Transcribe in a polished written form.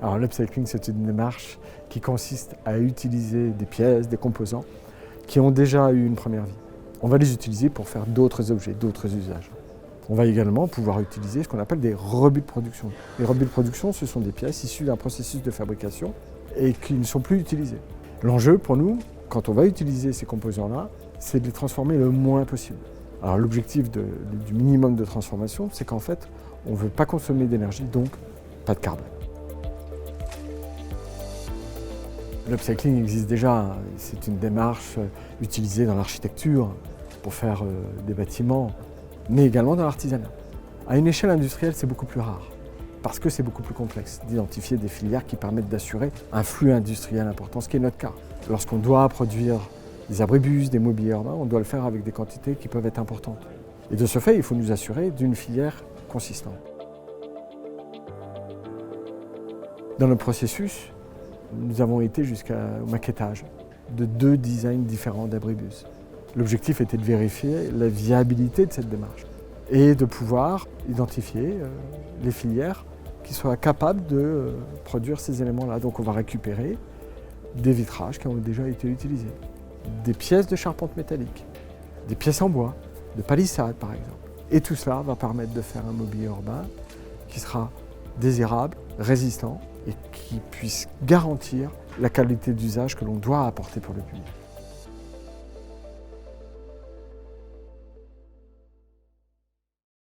Alors l'upcycling, c'est une démarche qui consiste à utiliser des pièces, des composants qui ont déjà eu une première vie. On va les utiliser pour faire d'autres objets, d'autres usages. On va également pouvoir utiliser ce qu'on appelle des rebuts de production. Les rebuts de production, ce sont des pièces issues d'un processus de fabrication et qui ne sont plus utilisées. L'enjeu pour nous, quand on va utiliser ces composants-là, c'est de les transformer le moins possible. Alors l'objectif du minimum de transformation, c'est qu'en fait, on ne veut pas consommer d'énergie, donc pas de carbone. L'upcycling existe déjà, c'est une démarche utilisée dans l'architecture pour faire des bâtiments, mais également dans l'artisanat. À une échelle industrielle, c'est beaucoup plus rare, parce que c'est beaucoup plus complexe d'identifier des filières qui permettent d'assurer un flux industriel important, ce qui est notre cas. Lorsqu'on doit produire des abribus, des mobiliers urbains, on doit le faire avec des quantités qui peuvent être importantes. Et de ce fait, il faut nous assurer d'une filière consistante. Dans le processus, nous avons été jusqu'au maquettage de 2 designs différents d'abribus. L'objectif était de vérifier la viabilité de cette démarche et de pouvoir identifier les filières qui soient capables de produire ces éléments-là. Donc on va récupérer des vitrages qui ont déjà été utilisés, des pièces de charpente métallique, des pièces en bois, de palissade par exemple. Et tout cela va permettre de faire un mobilier urbain qui sera désirable, résistant et qui puisse garantir la qualité d'usage que l'on doit apporter pour le public.